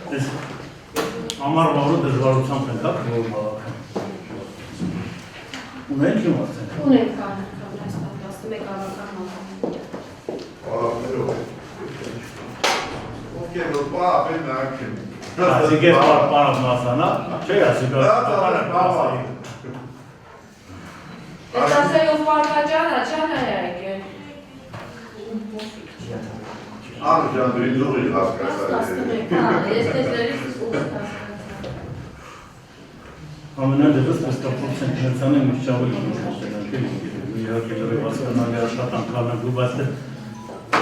Ամառ վարու դժվարությամբ ենք հակ որ բավական։ Ունենք իմ արդեն։ Ունենք կան, այստեղ 11 ավական մատան։ Պարապներով է։ Ովքեր որ պարապ են նրանք են։ Ասիկ ես պարապ մասանա, չէ ասիկ պարապ մասայի։ Ես ասելով պարկաջանա, չանա եկել։ Անը ջան դրի զուղի հասկացար։ Ես տեսերից ուղղ հասկացար։ Ամենադեպս 10% հերցանը մի շավը իհարկե դրի հասկանալի աշխատանք անելու, բայց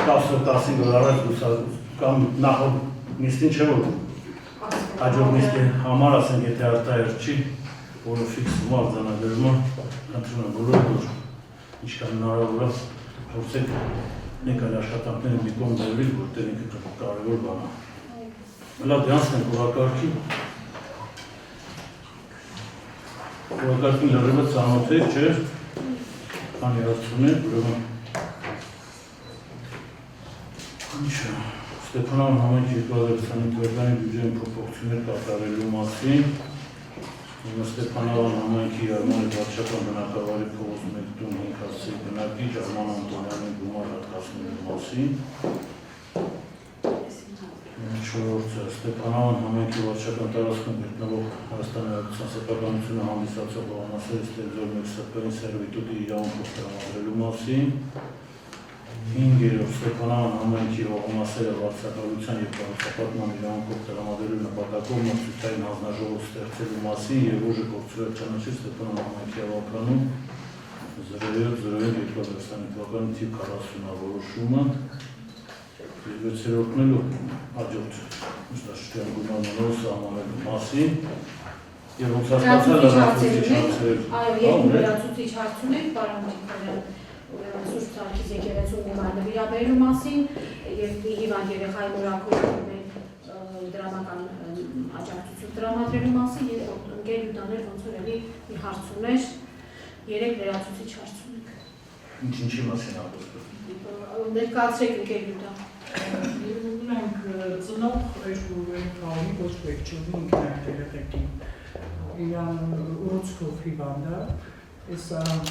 10-15 օր առաջ կամ նախորդ նիստին չէ որ հաջորդ նիստի համար ասենք եթե արտահայտ չի, որը ֆիքս արձանագրումը խնդրում եմ բոլոր ինչքան հնարավոր է փորձեք նեկան աշխատանքները մի կողմ դրել, որտեղ ինքը կարևոր բան է։ Լավ դրանցնենք օրակարգի։ Օրակարգին լրիվը ծանոթ եք, չէ՞։ Քանի հարցում եք, ուրեմն ինչ է, Ստեփանավան համայնքի 2025 թվականի բյուջեի փոփոխություններ կատարելու մասին Ստեփանավան համայնքի Արմանի վարչական բնակավարի փողոց 1 տուն 5 հասցեի բնակիչ Արման Անտոնյանի գումար հատկացնելու մասին Չորրորդը Ստեփանավան համայնքի վարչական տարածքում գտնվող Հայաստանի Հանրապետության սեփականությունը հանդիսացող բանասերի ստեղծող սեփական սերվիտուտի իրավունքով տրամադրելու մասին 5-րդ Ստեփանավան համայնքի հողամասերը վարձակալության և կառուցապատման իրավունքով տրամադրելու նպատակով մրցութային հանձնաժողով ստեղծելու մասին և ուժը կորցրել ճանաչել Ստեփանավան համայնքի ավականում 07/05/2025 թվականի թիվ 40 որոշումը 6-րդն էլ հաջորդ մշտաշրջան գումարներով սահմանելու մասին և ոնց հասկացա լրացուցիչ հարցեր։ Այո, երկու լրացուցիչ հարց ունենք, պարոն Նիկոլյան, Սուրբ Սարգիս եկեղեցու գումար նվիրաբերելու մասին և հիվանդ երեխայի մորակույրում դրամական աջակցություն տրամադրելու մասին և ընկեր Յուտաներ ոնց որ էլի մի հարց ուներ, 3 լրացուցիչ հարց ունենք։ Ինչի մասին աղոսկը։ Ներկայացրեք ընկեր Յուտա։ Ունենք ծնող երկու երեխայի ոչ վեճունի ինքնայիտ երեխեքին իրան ուռուցքով հիվանդը Ես արանք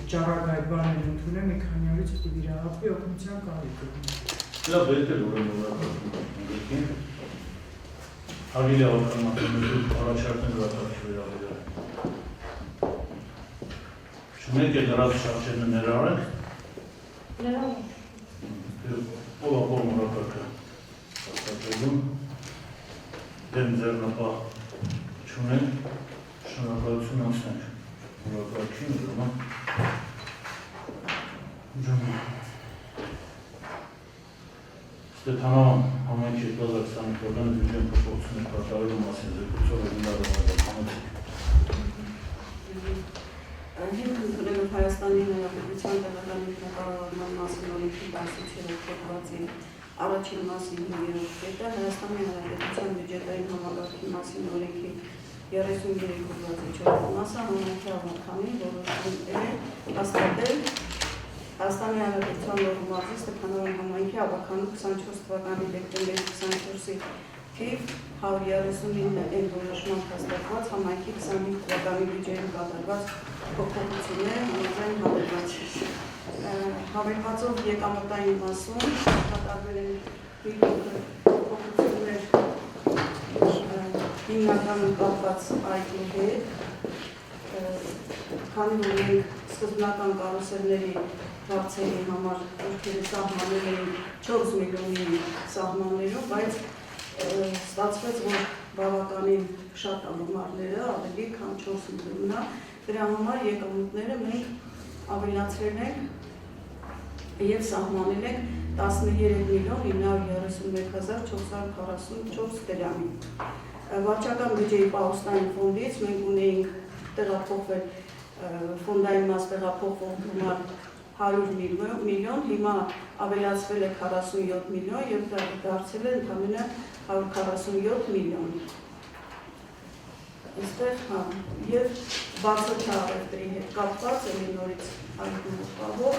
ճարագայ բաներ ընդունել մի քանի օրից հետո վիրահատվի օգնության կարիք ունի։ Լավ, դե ուրեմն օրակարգին։ Ավելի ավականատներու առաջարկներ օրակարգի վերաբերյալ։ Չունեք է դրած շարժերն ներառեք։ Ներառեք։ Ով ապողմ օրակարգը հաստատելում։ Դեմ ձեռնապահ չունենք, շնորհակալություն անցնենք։ Օրակարգին ուրեմն Ստեփանավան համայնքի 2025 թվականի բյուջեի փոփոխություններ կատարելու մասին զեկուցող Հիմք ընդունել Հայաստանի Հանրապետության տեղական ինքնակառավարման մասին օրենքի 17 հոդվածի առաջին մասին 5-րդ կետը Հայաստանի Հանրապետության բյուջետային համակարգի մասին օրենքի 33 հոդվածի 4-րդ մասը համայնքի ավականին որոշում է հաստատել Հայաստանի Հանրապետության Լոռու Ստեփանավան համայնքի ավականու 24 թվականի դեկտեմբերի 24-ի թիվ 139 որոշման հաստատված համայնքի 25 թվականի բյուջեին կատարված փոփոխությունները համաձայն հավելվածով եկամտային մասում կատարվել են փոփոխություններ հիմնականում կապված այգու հետ, քանի որ մենք սկզբնական կարուսելների հարցերի համար ովքեր սահմանել էին 4 միլիոնի սահմաններով, բայց ստացվեց, որ բավականին շատ գումարները ավելի քան 4 միլիոնն է, դրա համար եկամուտները մենք ավելացրել ենք և սահմանել ենք 13.931.444 դրամի։ Վարչական բյուջեի պահոստային ֆոնդից մենք ունեինք տեղափոխվել ֆոնդային մաս տեղափոխվող գումար 100 միլիոն, հիմա ավելացվել է 47 միլիոն և դարձել է ընդամենը 147 միլիոն։ Այստեղ և բացօթյա առևտրի հետ կապված էլի նորից այգու պահող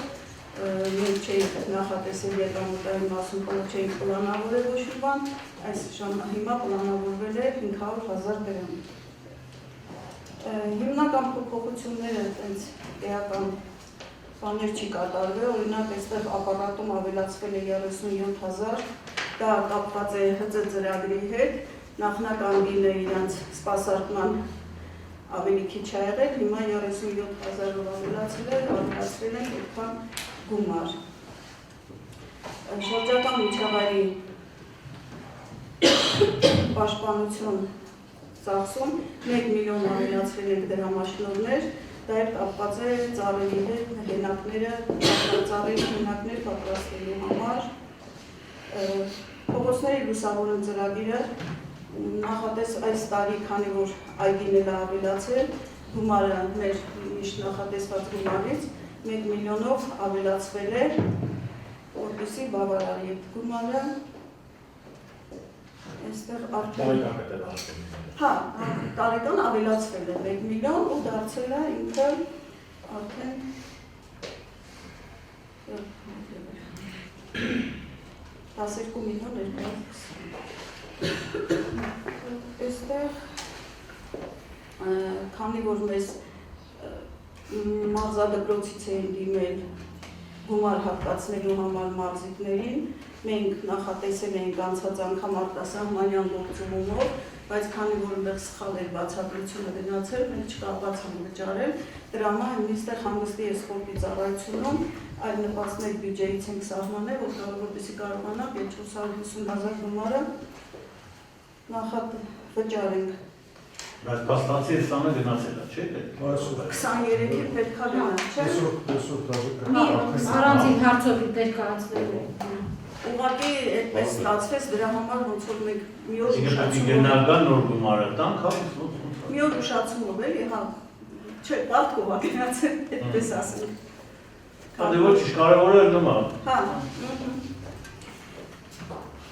մենք չէինք նախատեսել եկամուտային մասում, որը չէինք պլանավորել ոչ մի բան, այս հիմա պլանավորվել է 500,000 դրամ։ Հիմնական փոփոխությունները այդպես էական բաներ չի կատարվել, օրինակ այստեղ ապարատում ավելացվել է 37,000, դա կապված է ՀԾ ծրագրի հետ, նախնական գինը իրանց սպասարկման ավելի քիչ ա եղել, հիմա 37,000-ով ավելացվել են այդքան գումար։ Շրջակա միջավայրի պաշտպանություն ծախսում 1 միլիոն ավելացվել են դրամաշնորհներ, դա էլ կապված է ծառերի հետ հենակները, ծառերի հենակներ պատրաստելու համար։ Փողոցների լուսավորում ծրագիրը նախատես այս տարի, քանի որ այգիները ավելացել, գումարը մեր միշտ նախատեսված գումարից 1 միլիոնով ավելացվել է, որպեսզի բավարարի գումարը այստեղ արդեն հա, տարեկան ավելացվել է 1 միլիոն ու դարձել է ինքը արդեն 12 միլիոն 220։ Այստեղ քանի որ մեզ մարզադպրոցից էին դիմել գումար հատկացնելու համար մարզիկներին, մենք նախատեսել էինք անցած անգամ արտասահմանյան գործումով, բայց քանի որ այնտեղ սխալ էր բացատրությունը գնացել, մենք չկարողացանք վճարել, դրա համար այստեղ հանգստի եւ սպորտի ծառայությունում այլ նպաստներ բյուջեից ենք սահմանել, որպեսզի կարողանանք 450,000 գումարը նախավճարենք։ Բայց փաստացի սանը գնացել է, չէ՞։ 23-ը պետք է գնա, չէ՞։ Առանձին հարցով պետք է անցնելու։ Ուղղակի այդպես ստացվեց, դրա համար ոնց որ մենք մի օր Գնական նոր գումարը տանք, հա։ մի օր ուշացումով էլի, հա, չէ, բալտկով ա գնացել, այդպես ասենք։ Դե ոչ, կարևորը նման։ Հա։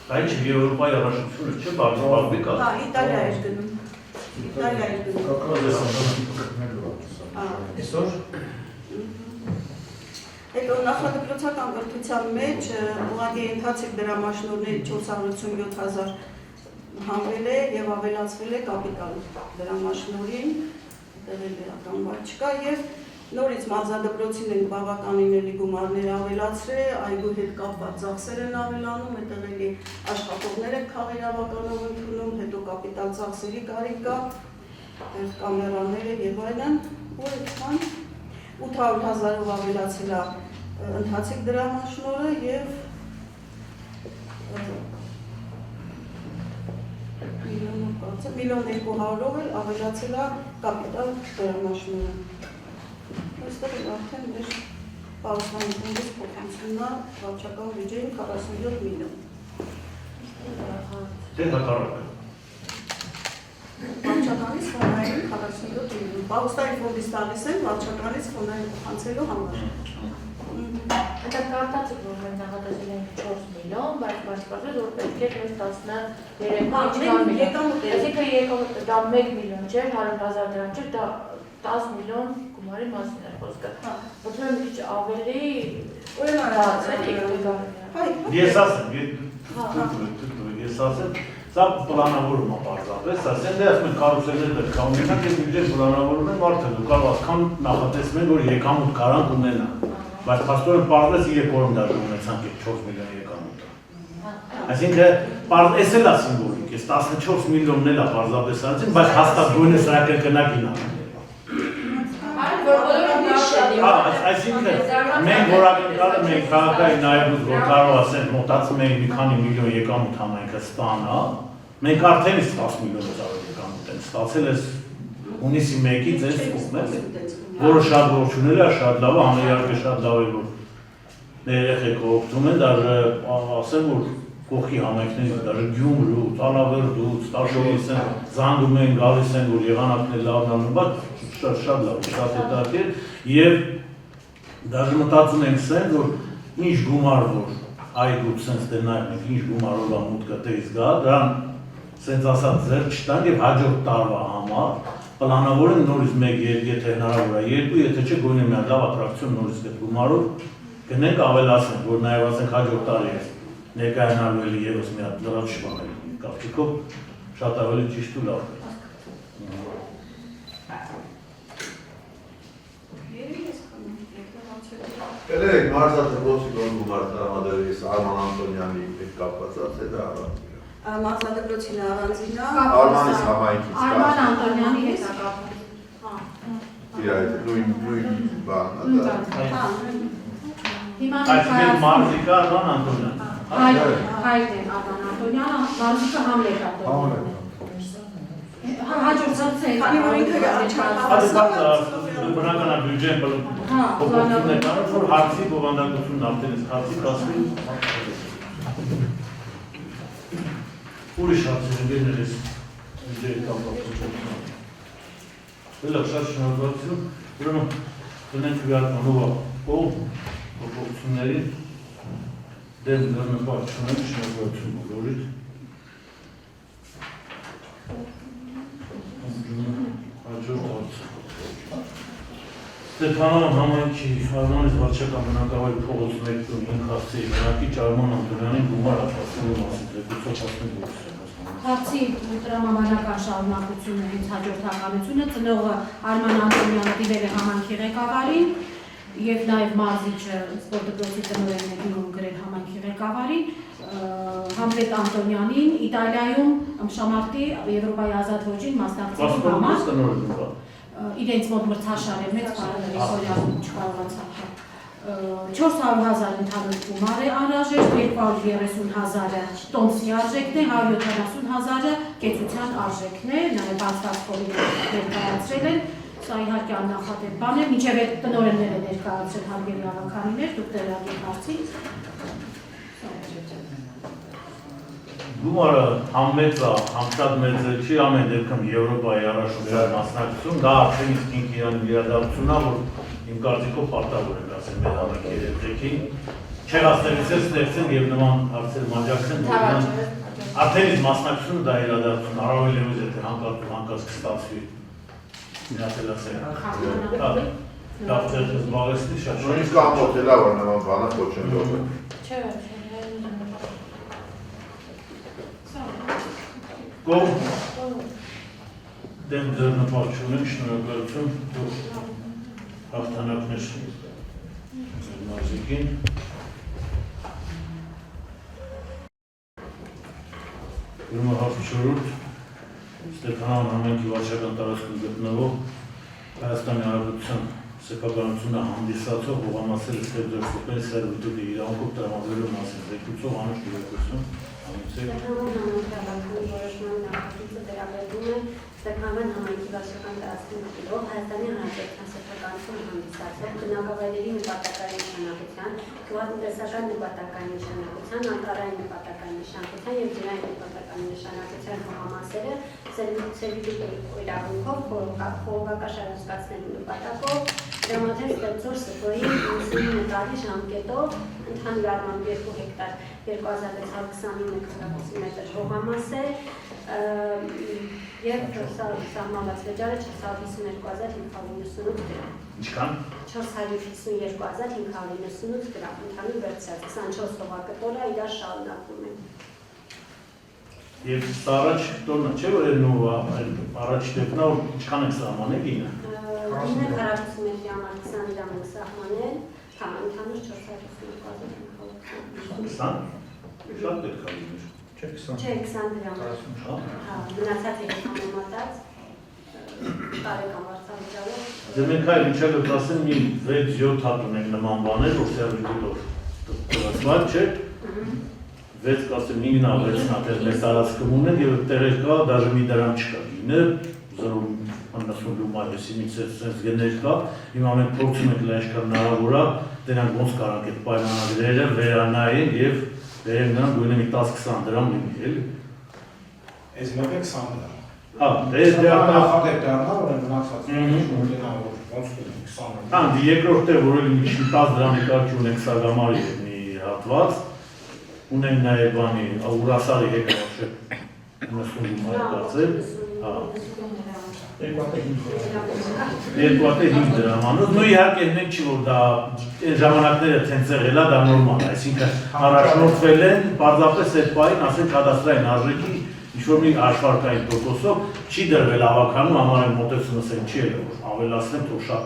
Դա ինչ Եվրոպայի առաջությունը չէ, բարձրաբարբի կա։ Հա, Իտալիա էր գնում։ Իտալիա էր գնում։ Այսօր Հետո նախադպրոցական կրթության մեջ ուղղակի ընթացիկ դրամաշնորհների 487,000 հանվել է եւ ավելացվել է կապիտալ դրամաշնորհին, դեռ էական բան չկա եւ նորից մարզադպրոցին են բավականին էլի գումարներ ավելացրել, այգու հետ կապված ծախսեր են ավելանում, այդտեղ էլի աշխատողներ են քաղաքականով ընդունում, հետո կապիտալ ծախսերի կարիք կա, կամերաները եւ այլն, ու այդքան 800,000-ով ավելացել է ընթացիկ դրամաշնորհը եւ միլիոն 200,000-ով էլ ավելացել է կապիտալ դրամաշնորհը։ Այստեղ արդեն մեր պարուսային ֆոնդից փոխանցումն է վարչական բյուջեին 47 միլիոն։ դե հակառակը։ Վարչականից ֆոնդային 47 միլիոն։ Պարուսային ֆոնդից տալիս են վարչականից ֆոնդային փոխանցելու համար։ Դա կարտացիք, որ մենք նախատեսել ենք 4 միլիոն, բայց բացառապես որ պետք է մեզ 13 միլիոն։ Այսինքն եկամուտը դա 1 միլիոն չէր, 100,000 դրամ չէր, դա 10 միլիոն գումարի մասին է խոսքը։ Ոնց մի քիչ ավելի Ես ասեմ, սա պլանավորում է պարզապես, ասեն դե ասում են կարուսելներ պետք է ունենանք, ես բյուջեն պլանավորում են մարդը, դու կարող ասքան նախատեսում են, որ եկամուտ կարանք ունենա, բայց փաստորեն պարզես 3 օրում դաժան ունեցանք 4 միլիոն եկամուտը։ Այսինքն, այս էլ է սիմվոլիկ, ես 14 միլիոնն էլ է պարզապես ասին, բայց հաստատ գույնը սրա կրկնակին է։ Այսինքն, մենք որակնկալը մենք քաղաքային նայելուց, որ կարող ասենք մոտացում ենք մի քանի միլիոն եկամուտ համայնքը ստանա, մենք արդեն 10 միլիոն եկամուտ են ստացել ես հունիսի 1-ից այս կողմից, որը շատ ողջունել է, շատ լավ է, համեյարկը շատ լավ է, որ երեխեքը օգտվում են, դաժե ասեմ, որ կողքի համայնքներից, դաժե Գյումրու, Տալավերդուց, Տաշովից են, զանգում են, գալիս են, որ եղանակն է լավն անում, բայց շատ լավ, շատ հետաքրքիր եւ դաժե մտածում ենք սեն, որ ինչ գումար որ այգուց սենց դե նայում ենք, ինչ գումարով է մուտքը տես գա, դրան սենց ասած ձեր չտանք եւ հաջորդ տարվա համար պլանավորեն նորից 1, եթե հնարավոր է 2, եթե չէ գոնե մի լավ ատրակցիոն նորից այդ գումարով գնենք ավելացնենք, որ նաև ասենք հաջորդ տարի է ներկայանալու էլի ևս մի հատ լրաց շփանել կապտիկով շատ ավելի ճիշտ ու լավ է։ Կերեք մարզադպրոցի գոնդու մարդարամադրիս Արման Անտոնյանի հետ կապված է դա Մարզադպրոցին առանձին է։ Արմանից համայնքից Արման Անտոնյանի հետ է կապված։ նույն բան Հիմա Այսինքն մարզիկը Արման Անտոնյան։ հայտ է Արման Անտոնյանը, մարզիկը Համլետ Անտոնյանը։ Հաջորդած է։ Քանի որ ինքը բնականա բյուջեն փոփոխություն է կարող, որ հարցի բովանդակությունն արդեն իսկ հարցի կասվի։ Ուրիշ հարցեր ընկերներս բյուջեի կապված։ Լավ, շատ շնորհակալություն։ Ուրեմն դնենք հյուրականով կողմ փոփոխություններին դեմ դառնապար չունենք շնորհակալություն բոլորիդ։ Հաջորդ հարց։ Ստեփանոն համայնքի Արմանից վարչական բնակավայրի փողոց 1.5 հարցի բնակիչ Արման Անտոնյանին գումար ապահովելու մասին զեկույցով 12 Հարցի տրամաբանական շարունակությունը հենց հաջորդականությունը ծնողը Արման Անտոնյանը դիմել է համայնքի ղեկավարին եւ նաեւ մարզիչը սպորտի տնօրենն է դիմում գրել համայնքի ղեկավարին Համլետ Անտոնյանին Իտալիայում ըմբշամարտի Եվրոպայի ազատ ոճին մասնակցելու համար իրենց մոտ մրցաշար է մեծ բարեկորյանում չկարողացավ 400,000 ընդհանուր գումար է անհրաժեշտ, 230,000-ը տոմսի արժեքն է, 170,000-ը կեցության արժեքն է, նաև բացվածքովին ներկայացրել են, սա իհարկե աննախադեպ բան է, մինչև այդ տնօրենները ներկայացրել հարգելի ավականիներ, դուք տեղյակ հարցի։ Գումարը համեծ է, համշատ մեծ է, չի ամեն դեպքում Եվրոպայի առաջնորդի մասնակցություն, դա արդեն իսկ ինքը իրան իրադարձություն է, որ իմ կարծիքով պարտավոր ենք ասել մեր համայնքի երեխեքին, չեղածներից է ստեղծեն և նման հարցեր մաջակցեն, արդեն իսկ մասնակցությունը դա իրադարձություն, առավել ևս եթե հանկած կստացվի, միացել ասել, լավ ձերքը զբաղեցնի շատ շատ։ նույնիսկ ամոթել է, որ նման բանը խոչընդոտ է։ Կողմ դեմ ձեր նպար չունենք, շնորհակալություն, հաղթանակներ ձեր մարզիկին։ Ուրեմն հարց 4 Ստեփանոն համայնքի վարչական տարածքում գտնվող Հայաստանի Հանրապետության սեփականությունը հանդիսացող հողամասերը ստեղծել սերվիտուտի իրավունքով տրամադրելու մասին զեկույցով անուշ դիրեկություն Ստեփանոն համայնքի վարչական տարածքում գտնվող Հայաստանի Հանրապետության սեփականությունը հանդիսացող բնակավայրերի նպատակային նշանակության, գյուղատնտեսական նպատակային նշանակության, անտառային նպատակային նշանակության և ջրային նպատակային նշանակության հողամասերը սերվիտուտի իրավունքով խողովակաշար անցկացնելու նպատակով դրամատել ստեղծող ՍՓ-ի 99 տարի ժամկետով ընդհանուր առմամբ 2 հեկտար 2629 քառակուսի մետր հողամաս է և սահմանված վճարը 452,598 դրամ։ Ինչքան? 452,598 դրամ, ընդհանուր վերցրած 24 հողակտոր է իրար շարունակվում է։ Եվ սա առաջ տոնը չէ, որ առաջ դեպնա, որ ինչքան եք սահմանել գինը։ Գինը քառակուսի մետրի համար 20 դրամ ենք սահմանել, ընդհանուր 452,598 20? Շատ պետք է լիներ։ Չէ, 20 դրամ։ Մնացած է համեմատած տարեկան վարձավճարով։ Դե մենք այլ ինչել եք ասեն մի 6-7 հատ ունենք նման բաներ, որ սերվիտուտով տվացված չէ։ 6 կասեմ 9-ա 6-ն ատեղ մեզ տարածքում ունեն և տեղեր կա, դաժը մի դրամ չկա գինը, 0.90 լումայեսիմից սենց գներ կա, իմ ամեն փորձում եք լայշկան նարավոր է, դենանք ոնց կարանք այդ պայմանագրերը վերանային և վերեմ նրան գույնը մի 10-20 դրամ լինի, էլի։ Ես մեկ է 20 դրամ։ Հա, դե նախադեպ դառնա, որ մնացած ոնց 20 դրամ։ Երկրորդ է, որ էլի մի 10 դրամի կարգի ունենք սագամարի մի հատված, ունենք նաև բանի, ուրասարի հետ ապշետ 90 դրամ կարծել, հա։ 2.5 դրամանոց, նույն իհարկե մենք չի որ դա այն ժամանակները ցենց եղել է դա նորմալ է, այսինքն առաջնորդվել են պարզապես այդ պահին ասենք կադաստրային արժեքի ինչ-որ մի աշխարհային տոկոսով չի դրվել ավականու համար այն մոտեցումս այն չի եղել, որ ավելացնեմ թող շատ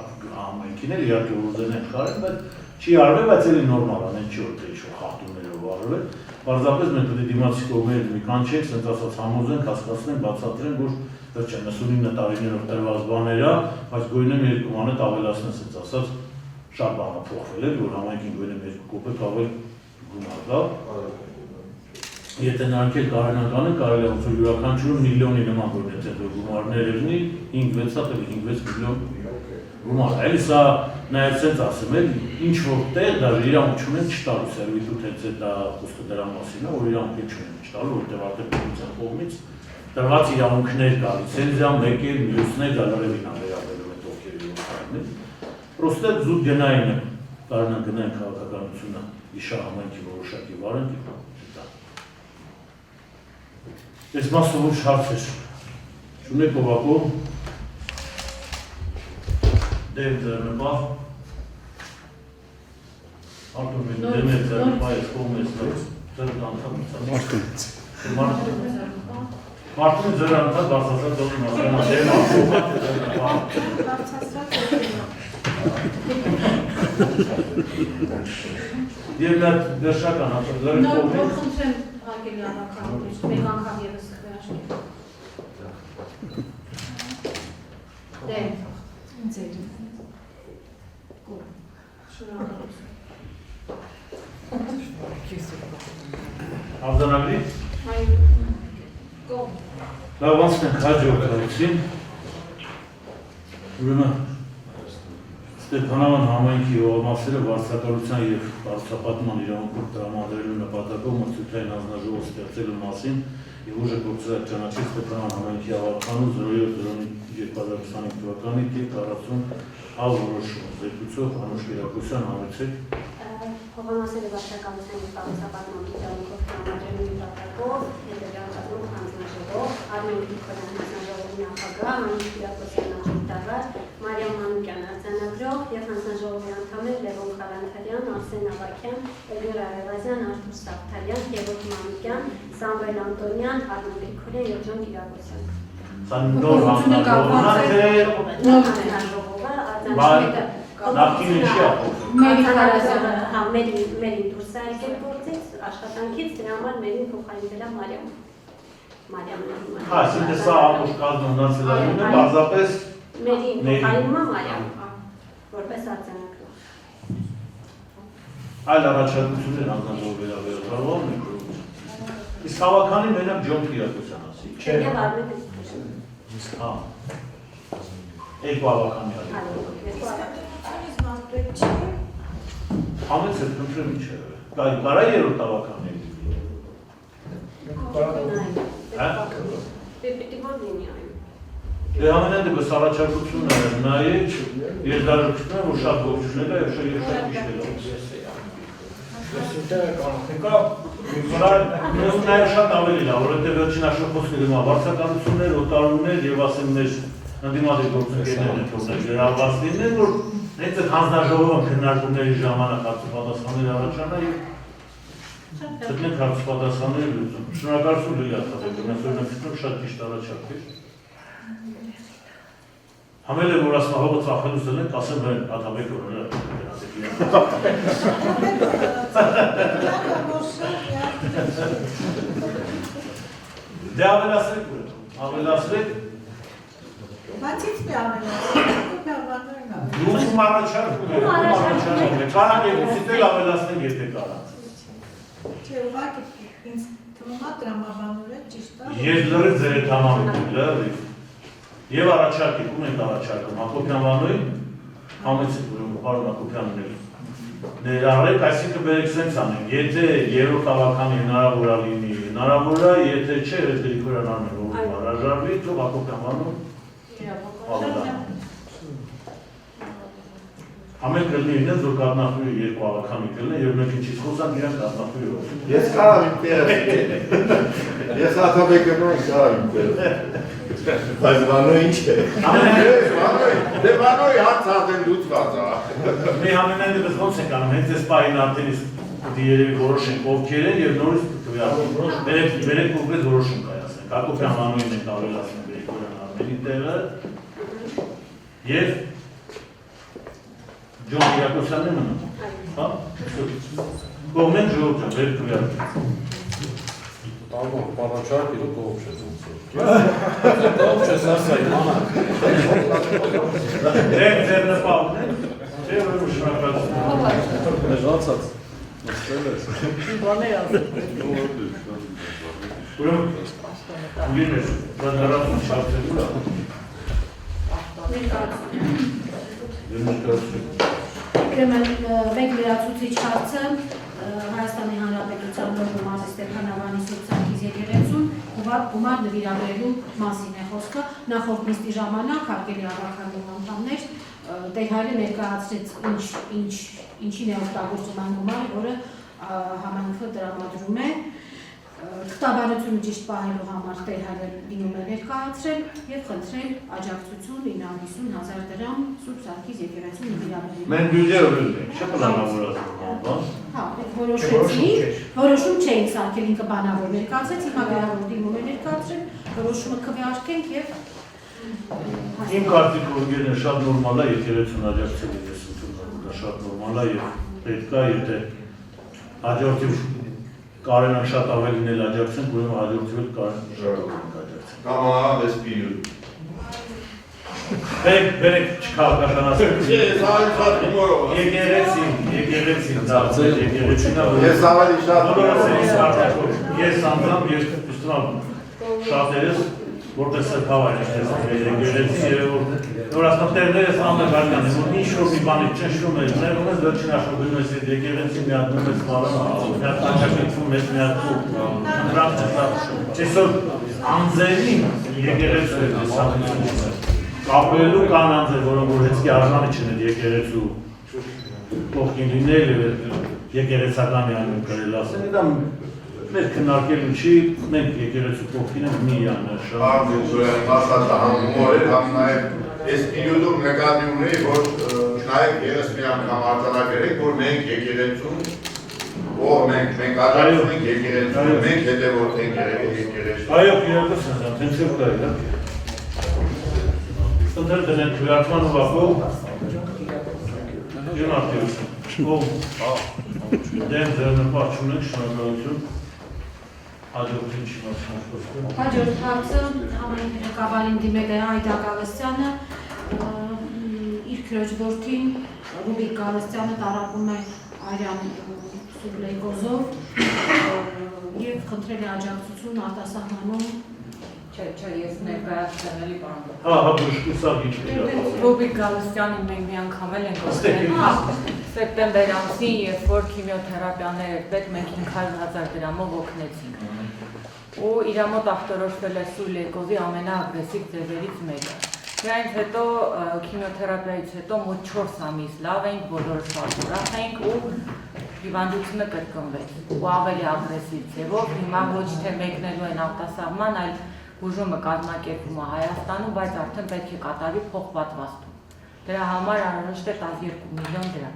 ամենքին էլ իհարկե ուզեն են խարեն, բայց չի արվել, բայց էլի նորմալ է, այն չի որ ինչ-որ խախտումներով արվել, պարզապես մենք պետք է դիմացի կողմերից մի կանչենք, ասենց ասած համոզենք, հասկացնենք, բացատրենք, որ վերջը 99 տարիներով տրված բաներ է, բայց գույնը երկու մանետ ավելացնեն, ասենց ասած շատ բան է փոխվել էր, որ համայնքին գույնը 2 կոպեկ ավել գումար դա։ Եթե նրանք էլ կարողանան են, կարելի է ոնց որ յուրաքանչյուրը միլիոնի նման գույն եթե գումարներ լինի, 5-6 միլիոն գումար։ Էլի սա նաև ցենց ասեմ, էլ ինչ որտեղ դաժե իրավունք չունեն չտալու սերվիտուտ հենց դա խոսքը դրա մասին է, որ իրավունք չունեն չտալու, որտեղ արդեն պետության կողմից տրված իրավունքներ կա, լիցենզիա, մեկ էլ մյուսներ գալարևին վերաբերում այդ ովքեր իրավունքներն Պրոստե զուտ գնային է, կարնան գնային քաղաքականությունը իշա համայնքի որոշակի վարենք Ես մասով ուշ հարց էր, շունեք ովակով, դեմ ձերնպահ, արդում են դեմ է ձերնպահ ես կողմ ես ձերն անդամ Մարդուն ձեր անդամ բարձասած դողին ասեմ, դեմ աղկով է ձերնպահ Եվ նա դրշական ասում, ձերն կողմից Արգելի ավականներ, մեկ անգամ ևս վերաշկել։ Դեմ։ Ձեր։ Շնորհակալություն։ Արձանագրի։ Այո։ Գոհ։ Լավ անցնենք հաջորդին։ Ուրեմն Ստեփանավան համայնքի ողամասերը վարձակալության և կառուցապատման իրավունքով տրամադրելու նպատակով մրցութային հանձնաժողով ստեղծելու մասին և ուժը գործել ճանաչել Ստեփանավան համայնքի ավականու 07/2025 թվականի T40 որոշում զեկույցով Անուշ Կիրակոսյան համեցեք Ողամասերը վարձակալության և կառուցապատման իրավունքով տրամադրելու նպատակով հետևյալ հանձնաժողով Արմեն Գրիգորյան հանձնաժողովի նախագահ Անուշ Կիրակոսյան աջակցաբար Մարիամ Մանուկյան արձանագրող և հանձնաժողովի անդամներ Լևոն Խալանթարյան, Արսեն Ավագյան, Էլվիրա Այվազյան, Արթուր Սաղթարյան, Գևորգ Մանուկյան, Սամվել Անտոնյան, Արմեն Գրիգորյան և Ջոն Կիրակոսյան։ Սա նոր հանձնաժողովն է, թե նոր հանձնաժողովը, նախկին ինչի է մերին դուրս է եկել գործից, աշխատանքից, դրա համար մերին փոխարինվել է Մարիամն։ Այսինքն սա ամուշ կազմում նացելային է, բարձապես Մերին փոխարինում է Մարիամ, որպես արձանագրող։ Այլ առաջարկություններ հանձնաժողով վերաբերող ենք Իսկ հավաքանի մենակ Ջոն Կիրակոսյան ասի, չէ՞։ Եվ Արմեն Հա։ Երկու հավաքանի արի։ Համեց է կնտրեմ ինչ է։ Կարա երրորդ հավաքանի։ Պետք է որ լինի այն։ Դե ամենայն դեպս առաջարկությունը նայեք, երկարությունը, որ շատ ողջունել է և շատ իշտել է։ Նաև շատ ավելի լավ, որովհետև վերջին աշխատխոսքերը վարձականություններ, օտարումներ և ասեմ մեր ընդդիմադիր գործընկերներն են թողնել գրավված լինեն, որ հենց այդ հանձնաժողովը քննարկումների ժամանակ հարցուպատասխանները առաջանա և գտնենք հարցուպատասխանների լուծում։ Շնորհակալություն Լիլիա Աթաբեկյան, շատ ճիշտ առաջարկ էր։ Համել եմ, որ ասում հողը ծախելուս ենք, ասեմ հեն Աթաբեկյան Դե ավելասրեք ուր, ավելասրեք Բայց ինչ մի ավելասրեք, Լուծում առաջարկում է, կարան երկուսից էլ ավելասնենք եթե կարան Չէ, ուղղակի ինձ թվում է տրամաբանորեն ճիշտ է Ես լրիվ ձեր հետ համանում լրիվ Եվ առաջարկեք, ում ենք առաջարկում, Հակոբյան Վանոյին, համեցեք պարոն Հակոբյանն էլ ներառեք, այսինքն բերեք սենց անենք, եթե երրորդ հավաքանի հնարավոր է լինի, հնարավոր է, եթե չէ, ես Գրիգորյան Արմեն ով հրաժարվի, թող Հակոբյան Վանոյ Ամեն կլնի ինձ, որ կատնախույը երկու հավաքանի կլնի, և մենք ինչից խոսանք իրան կատնախույը ով։ Ես կարամ իմ տերը, ես Աթաբեկյանն կարամ իմ տերը։ Բայց բանո ինչ է։ Դե բանոյի հարց արդեն լուծված է։ Մի համենայնիվս ոնց ենք անում, հենց այս պահին արդեն իսկ երևի որոշենք ովքեր են եւ նորից քվեարկենք։ Բերեք կոնկրետ որոշում կայացնենք։ Հակոբյան Մանուին ենք ավելացնում Գրիգորյան Արմենի տեղը եւ Ջոն Յակոբյանն է մնում։ Հա։ Կողմեն ժողովուրդը բեր քվեարկենք։ Tamam, panaçar gibi doğuşacağız. Doğuşacağız asayım ana. Դեմ ձերնը պահն է, չէ՞ որ ուշնակացում։ Leżącać. No strzelec. Ուրեմն ուղին է, բանարատում շարքելու է։ Ուրեմն մեկ լրացուցիչ հարցը Հայաստանի Հանրապետության Լոռու մարզի Ստեփանավանի Սուրբ Սարգիս եկեղեցուն գումար նվիրաբերելու մասին է խոսքը։ Նախորդ նիստի ժամանակ հարգելի ավականու անդամներ Տեր-Հայրը ներկայացրեց ինչին է օգտագործում այն գումարը, որը համայնքը տրամադրում է։ Խտաբանությունը ճիշտ պահելու համար Տեր-Հայրը դիմում է ներկայացրել եւ խնդրել աջակցություն 950,000 դրամ Սուրբ Սարգիս եկեղեցու նվիրաբերելու։ Մենք բյուջեով ենք, չէ՞ պլանավորած, բան։ Հա, որոշում չէինք սարքել, ինքը բանավոր ներկայացրեց, հիմա գրավոր դիմում է ներկայացրել, որոշումը քվեարկենք եւ Իմ կարծիքով գերն շատ նորմալ է եկեղեցուն աջակցել ես ընդունում, դա շատ նորմալ է եւ պետք է, եթե հաջորդիվ կարենան շատ ավելին էլ աջակցենք, ուրեմն հաջորդիվ էլ կարեն շատ ավելին աջակցենք։ Կամանավես պիրուտ։ Բերեք չքաղաքաշանացեք։ Չէ, սա շատ հումորով է։ Եկեղեցին, դարձել եկեղեցին։ Ես ավելի շատ Ես անձամբ ես ուստում շատերս որպես սրբավայր եկեղեցի եւ որ ասնապտերներս ամենական են, որ ինչ-որ մի բանի ճնշում է, ներում ես վերջին աշխատում ես այդ եկեղեցի միատնում ես բարան, միատ աջակցում ես միատում, այսօր անձերին եկեղեցու է դեսակություն կապելու կան անձեր, որոնք որ հեծքի արժանի չեն եկեղեցու կողքին լինել եկեղեցական յանում կրել ասել, դա մեր քննարկելու չի, մենք եկեղեցու կողքին ենք մի անշան։ Արդյոք ասած համ հումոր էր, համ նաև այս պիրուտում նկատի ունեի, որ նաև ես մի անգամ արձանագրեք, որ մենք եկեղեցուն, մենք աջակցում ենք եկեղեցուն, մենք հետևորդ ենք եկեղեցուն։ Այո, իրակոս են, հենց էլ կա է, Ստնդել դնենք քվեարկման ուղղակով, ջն արտիություն, դեմ ձեռնպահ չունենք, շնորհակալություն, հաջորդին չի մասնաշ խոսքում։ Հաջորդ հարցը համայնքի ղեկավարին դիմել է Այդա Գալստյանը, իր քրոջ որդին Ռուբիկ Գալստյանը տարապում է Արյան Սուբլեյկոզով եւ խնդրել է աջակցություն արտասահմանում Չէ, ես ներկայացնել էի բան։ Հա, բուժկուսակ ինչ է։ Ռուբիկ Գալստյանին մենք մի անգամ էլ ենք օգնել։ Սեպտեմբեր ամսին, երբ որ քիմիոթերապիաներ էր պետք, մենք 500,000 դրամով օգնեցինք։ Ու իր մոտ ախտորոշվել է սուլեյկոզի ամենաագրեսիվ ձևերից մեկը։ Դրանից հետո քիմիոթերապիայից հետո մոտ 4 ամիս լավ էինք, բոլորը շատ ուրախ էինք ու հիվանդությունը կրկնվեց ու ավելի ագրեսիվ ձևով։ Հիմա ոչ թե մեկնելու են արտասահման, այլ բուժումը կազմակերպվում է Հայաստանում, բայց արդեն պետք է կատարվի փոխպատվաստում։ Դրա համար անհրաժեշտ է 12 միլիոն դրամ։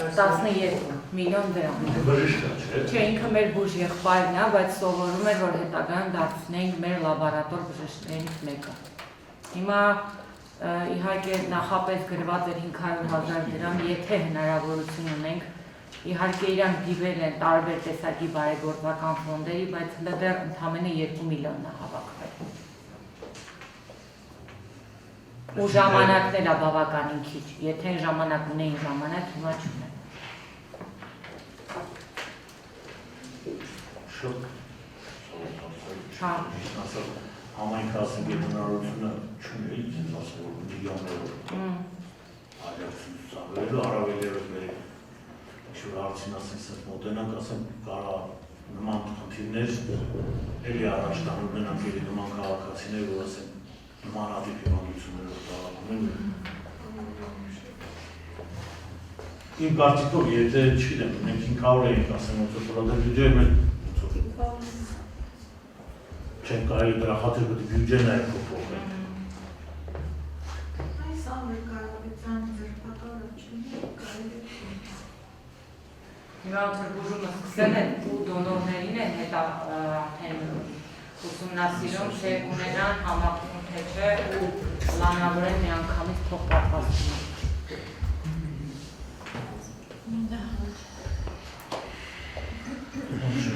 12 միլիոն դրամ։ Բժիշկ է, չէ՞։ Չէ, ինքը մեր բուժ եղբայրն է, բայց սովորում էր, որ հետագայում դարձնենք մեր լաբորատոր բժիշկներից մեկը։ Հիմա իհարկե նախապես գրված էր 500,000 դրամ, եթե հնարավորություն ունենք, իհարկե իրանք դիվել են տարբեր տեսակի բարեգործական ֆոնդերի, բայց դեռ ընդամենը 2 միլիոնն է հավաքվել։ Ու ժամանակն էլ է բավականին քիչ, եթե ժամանակ ունեին ժամանակ, հիմա չունեն։ Համայնքը ասենք այդ հնարավորությունը չունեի, ինձ ասել որ միլիոններով աջակցություն ցուցաբերելու առավել ևս մեր ինչ-որ հարցին ասենք սենց մոտենանք, ասենք կարա նման խնդիրներ էլի առաջ տան ունենանք էլի նման քաղաքացիներ, որ ասենք նմանատիպ հիվանդություններով տարապում են։ Իմ կարծիքով, եթե չգիտեմ, մենք 500 էինք ասեմ, ոնց որ բյուջեը մեր չեն կարելի դրա խաթր պետք է բյուջեն նաև փոփոխել։ Այս ամերիկայության ձերբակալը չունի կարելի։ Հիմա բուժումը սկսել են ու դոնորներին են հետա արդեն ուսումնասիրում, թե ունենան համակում թե չէ ու պլանավորեն միանգամից փող պատվաստում։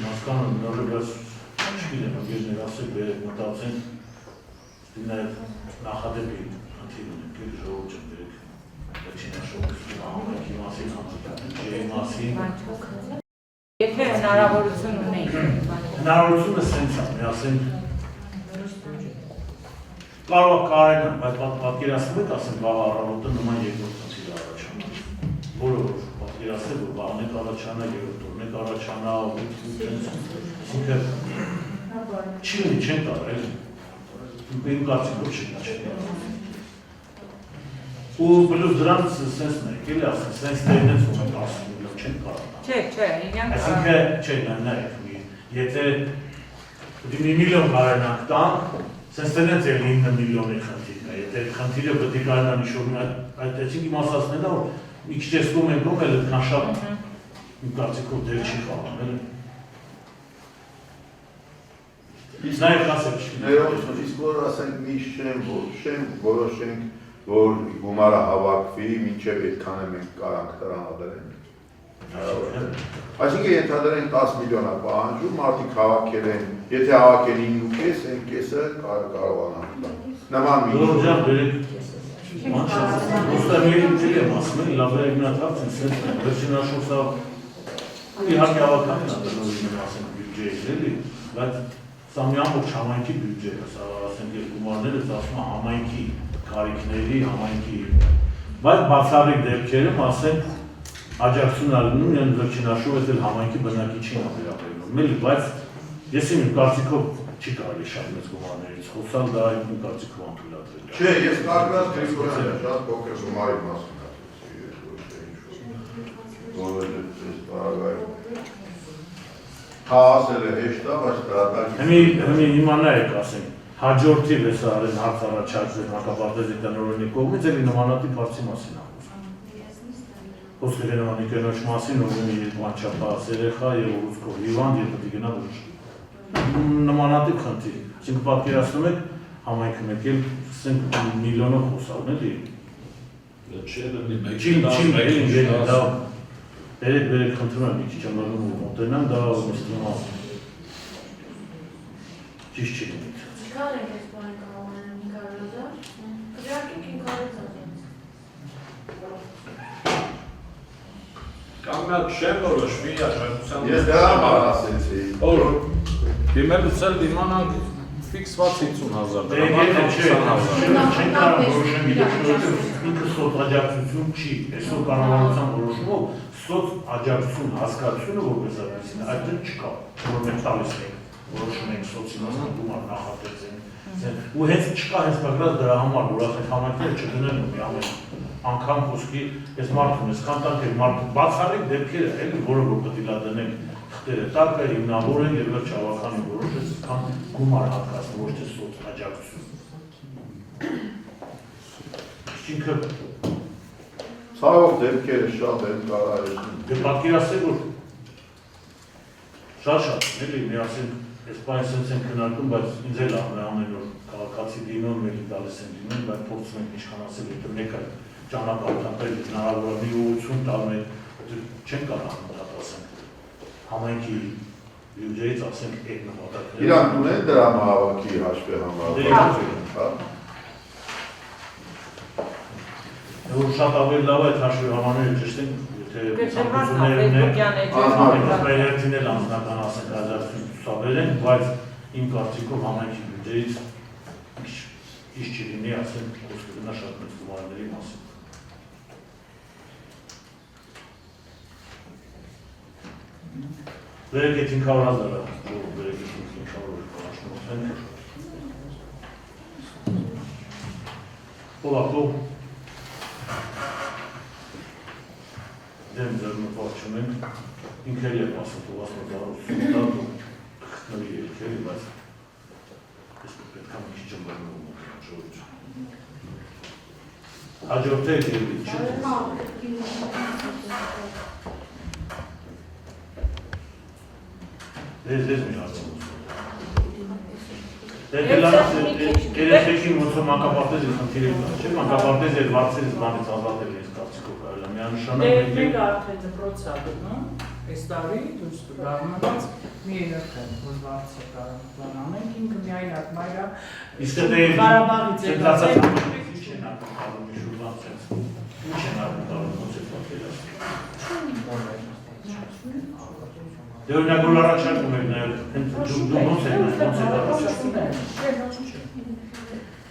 Հասկանում նորը բայց չգիտեմ, ընկերներ ասեք, մտածեն, նաև նախադեպի խնդիր ունենք, ժողով չեմ բերեք, վերջին աշխողություն համակի մասին, համակի մասին։ Եթե հնարավորություն ունեիք։ Հնարավորությունը սենց է, միասին կարող կարեն են, բայց պատկերացնում եք ասեմ վաղ առավոտը նման երկրորդ խնդիր առաջանա։ Որով պատկերացնեք, որ վաղն եք առաջանա, երրորդ օրն եք առաջանա, չի ունի, չեն կարել, իմ կարծիքով չեն ու բլուզ դրանց սենսն է, կելի ասեն, սենս տերնեց ու մենք ասում չեն կարանա։ Չէ, իրենք… Այսինքն, չէ, նայեք, եթե մի միլիոն կարենանք տանք, սենց տենեց էլ 9 միլիոնի խնդիրն է, եթե խնդիրը պետք է կարենան իշորում, այդ էցինք իմ ասացնեն է, որ մի քիչ էսկում ենք ում էլ այդքան շատ իմ կարծիքով դեր չի խաղան, էլ Իսկ նաև ասեք չի։ Իսկ որ ասենք միշտ չեմ որոշենք, որ գումարը հավաքվի, մինչև այդքանը մենք կարանք տրամադրենք։ Այսինքն ենթադրենք 10 միլիոն է պահանջում, մարդիկ հավաքել են, եթե հավաքեն 9.5, այն կեսը կարողանանք տալ։ Նման միլիոն։ Ջան, բերեք։ Ոստամերի ուտել եմ ասում են, լավ երեք մնաթարց են սենց են, վերջին աշխոսա իհարկե հավաքան են ատենորին եմ ասենք բյուջեից էլի, բայց սա մի ամբողջ համայնքի բյուջե է, սա ասենք էլ գումարները ասում է համայնքի կարիքների, համայնքի, բայց բացառիկ դեպքերում ասենք աջակցություն ալնում են վերջին աշխով էլ համայնքի բնակիչին վերաբերում, էլի, բայց ես իմ կարծիքով չի կարելի շատ մեծ գումարներից խոսալ, դա իմ կարծիքով անթույլատրել։ Չէ, ես կարգված Գրիգորյան եմ, շատ փոքր գումարի մասին ասել է հեշտ է, բայց Հիմի իմանայեք ասենք, հաջորդի վես արեն հարց առաջարկվեն հակապարտեզի տնօրենի կողմից էլի նմանատիպ հարցի մասին խոսքեր են նման ընկերոջ մասին, որ ունի անչափահաս երեխա եւ ուռուցքով հիվանդ եւ պետք է գնա դուրս։ Նմանատիպ խնդիր։ Այսինքն պատկերացնում եք համայնքը մեկ էլ ասենք միլիոնով խոսալն էլի։ Դա Բերեք խնդրում եմ մի քիչ ամառում ու մոտենամ, դա մստում է ճիշտ չի լինի։ Ինչքան ենք այս բանը կարող ունենամ 500,000, կրյակենք 500,000։ Կամ նա չեմ որոշվի աջակցության… Ես դրա համար ասեցի։ Որ դիմելուց էլ դիմանանք ֆիքսված 50,000 դրամ, 20,000։ Չեն կարող որոշեմ ինքը սոտ աջակցություն չի, այսօր կառավարության որոշումով սոց աջակցություն հասկացությունը որպես այդպեսին, այդտեղ չկա, որ մենք տալիս ենք, որոշում ենք սոցի մասն գումար նախատեսենք, ու հենց չկա հենց բագրած դրա համար, որ ասենք համայնքները չդնեն ու մի ամեն անգամ խոսքի, ես մարդում ես կանտանք եք մարդում, բացառիկ դեպքերը էլի, որը որ պետք է դնենք թղթերը տակը, հիմնավորեն և վերջ հավաքանը որոշեց կան գումար հատկացնում, ոչ թե սոց աջակցություն։ Ինչինքը Ցավոք դեպքերը շատ են կարարեցնում։ Դե պատկերացրեք, որ շատ, էլի միասին այս բանը սենց են քննարկում, բայց ինձ էլ ամեն օր քաղաքացի դիմում, մեկի տալիս են դիմում, բայց փորձում ենք ինչքան ասել, եթե մեկը ճանապարհորդել հնարավոր է մի ուղղություն տալ մեր, չեն կարող ասենք համայնքի բյուջեից ասենք այդ նպատակները։ Իրանք ունեն դրա հավաքի հաշվի համար։ Որ շատ ավելի լավ է այդ հաշվի համարները ճիշտ են, եթե ցանկություններ հերթին էլ անձնական ասենք աջակցություն ցուցաբերեն, բայց իմ կարծիքով համայնքի բյուջեից ճիշտ չի լինի ասենք խոսքը գնա շատ մեծ գումարների մասին։ Բերեք այդ 500,000-ը, բերեք այդ 500,000-ը, Պոլակով դեմ ձեռնպահչում ենք, ինքերի եմ ասում, որ ասում դարով սուտատ ու խտնվի երկերի, բայց պետք է մի քիչ ջնջում ժողովրդություն։ Հաջորդը երևի չի։ Դες մի ասում։ Երեքին ոնց մանկապարտեզի խնդիրը կա, չէ՞, մանկապարտեզը վարձերից բանից ազատել է կարծիքով կարելի է միանշանակ։ Մենք արդեն դպրոցա գնում, այս տարի դուրս գարնած մի երեխան, որ վարձը կարող անենք, ինքը միայնակ մայրա իսկ դե Ղարաբաղից եկած ինչ են ակնկալում շուրջ ինչ են ակնկալում ոնց է պատկերացնում։ Դե օրինակ որ առաջարկում եք նաև դու ոնց եք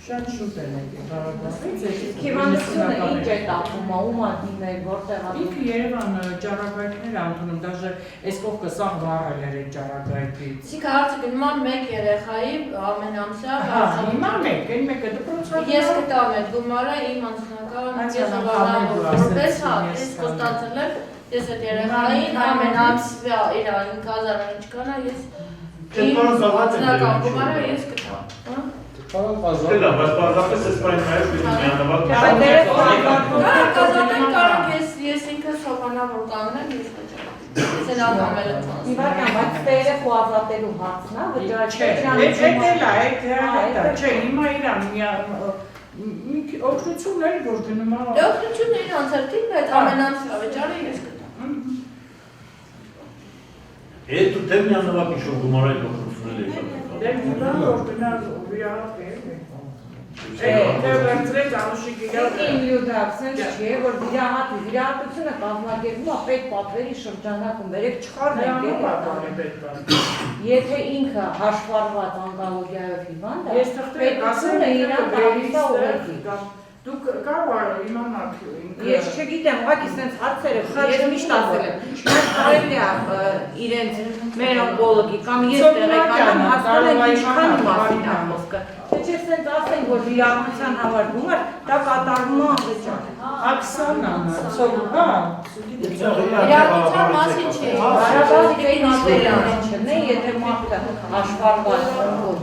Շատ շուտ են եկել Ղարաբաղից, Քիվանդությունը ինչ է տապում, ում ադիմել, որտեղ ինքը Երևան ճառագայթներ անդունում, դաժե այս կողքը սաղ վառել էր այդ ճառագայթից։ Իսկ հարցը գնում եմ մեկ երեխայի ամենամսյա Հիմա մեկ, այն մեկը դպրոցը։ Ես կտամ այդ գումարը իմ անձնական որպես ես կստացել եմ, ես այդ երեխային ամենամսյա իր 5000 ինչքան է, ես իմ անձնական գումարը ես կտամ։ Դե բայց բարձրապես էս բանը նաև պիտի միանավակ կարող ես ինքս սովանավոր կանեմ, ես վճարեմ։ Իվական, բայց երեխու ազատելու հարցն է, Չէ, հիմա իրան օգնություն էր, որ գնում է։ Օգնությունն իր անցերքին, բայց ամենամսյա վճարը ես կտամ։ Էդ ու թե միանավակ ինչ-որ գումար այդ օգնությունել եք Դե գնա որ գնա վիրահատ է։ Դե վերցրեց անուշիկի Ին լյուդակսենց չէ, որ վիրահատությունը կազմակերպվում է պետ պատվերի շրջանակում, երեք չխարն է Եթե ինքը հաշվառված ոնկոլոգիայով հիվանդ է, Ես թղթեր ասել պետությունը իրան տալիս է ուղղակի։ Դուք կարող իմանաք Ես չգիտեմ, ուղղակի սենց հարցերը, ես միշտ ասել եմ, մենք կարելի է իրենց մեր օնկոլոգի կամ ես տեղեկանամ հասկանեմ ինչքան մասին է խոսքը։ Թե չէ սենց ասենք, որ վիրահատության համար գումար, դա կատարվում է անվճար։ Աքսանան, հա։ Իրականության մասին չի։ Ղարաբաղի պետնասերիան չնե, եթե մարդը հաշվառված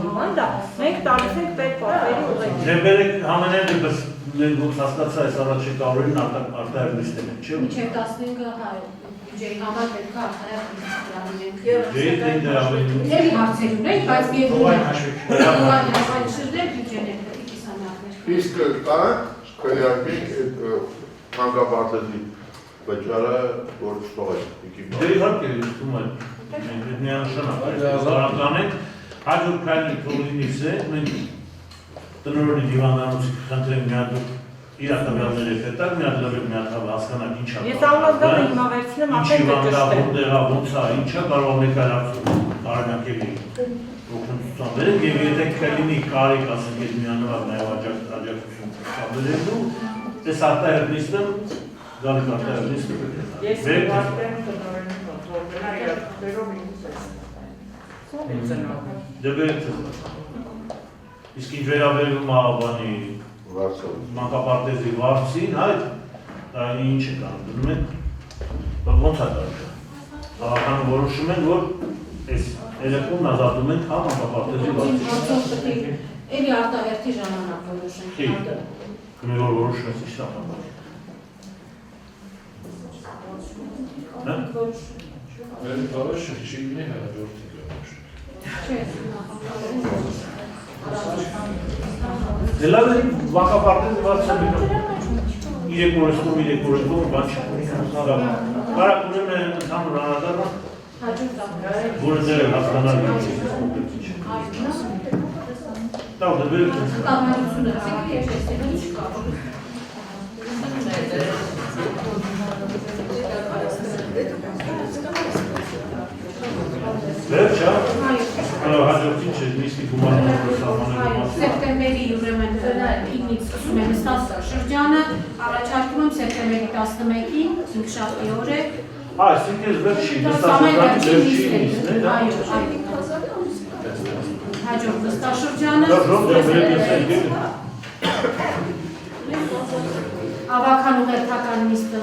հիվանդ է, մենք տալիս ենք պետ պատվերի ուղղակի։ Դե բերեք համենայն դեպս մենք ոնց հասկացա այս առաջի տարօրին արտահայտել են, չէ՞։ Մինչև 15 բյուջեի համար պետք է արտահայտենք։ Եվ հարցեր ունենք, բայց Իսկ կարանք քվեարկենք այդ մանկապարտեզի վճարը, որ չթողեք։ Դե իհարկե, ուսում եմ, մենք միանշանակ զարականենք, հաջորդ քայլի թողինից է, մենք տնօրենի դիվանանոցի խնդրենք մի հատ իր տվյալները հետար, մի հատ լրիվ մի հատ հասկանանք ինչ է։ Ես ալազդանը հիմա վերցնեմ ապել կճշտեմ։ Որտեղ է, ոնց է, ինչ է, կարող եք այլացում արանակելի օգնություն վերեք և եթե կլինի կարիք ասենք այդ միանավակ նաև աջակցություն կաբերելու, այս արտահայտիչը գալիք արտահայտիչը Ես վարտեմ տնօրենի մոտ, որ գնա իր թղթերով ինքս ես։ Դե վերեք թղթը։ Իսկ ինչ վերաբերում է բանի մանկապարտեզի վարձին, այդ ինչ է կան, դնում են, ոնց է կարիք։ Բավականին որոշում են, որ այս երեկոն ազատում ենք հա մանկապարտեզի վարձին։ Էլի արտահերթի ժամանակ որոշենք։ Կմի որ որոշում ես ինչ տապան։ Որոշը չի լինի հաջորդի Դե լավ է մանկապարտեզի վարձը լինում։ Իրեք որոշում, բան չի։ Կարակ ունեմ է ընդհանուր անադարը, որը դեր է հասկանալ ինչ է։ Տավ դե բերեք։ Տավարությունը, ասենք ես տեսնում չկա։ Վերջա, հաջորդին չէ, նիստի գումարում Սեպտեմբերի ուրեմն 9-ից սկսում եմ ստացել շրջանը, առաջարկում եմ սեպտեմբերի 11-ին, 5 շաբթի օր է։ Այսինքն ես վերջի, նստաշրջանի վերջի նիստն է, դա։ Հաջորդ նստաշրջանը։ Ավականու հերթական նիստը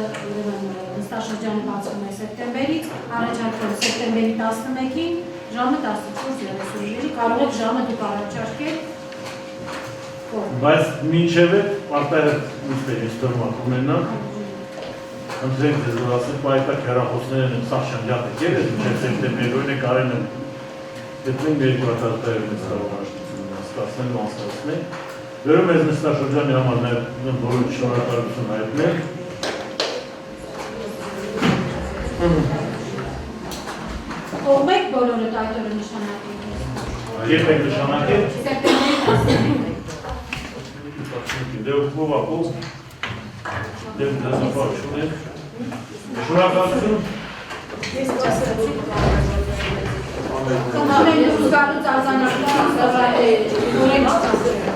նստաշրջանը բացվում է սեպտեմբերից, առաջարկում սեպտեմբերի 11-ին, ժամը 14:30-ին կարող եք ժամը դուք առաջարկել։ Բայց մինչև է արտահայտ ուստեր ինստորմատ ունենանք, ընտրենք ձեզ որ ասենք պայտակ հեռախոսներն սաղ շնջատ եկել ես մինչև սեպտեմբեր է կարեն եմ գտնենք երկու արտահայտայով մեզ կարող աշխատություն հասկացնել ու անցկացնել։ Վերում ես նստաշրջանի համար նաև բոլոր շնորհակալություն հայտնել։ Կողմեք բոլորը այդ օրը նշանակել։ Երբ եք նշանակել։ Սեպտեմբերի 15-ին։ Դե ով դե դասապահ ունենք։ Շնորհակալություն։ Կամեն դուրս գալուց արձանագրություն, որենք չկասել։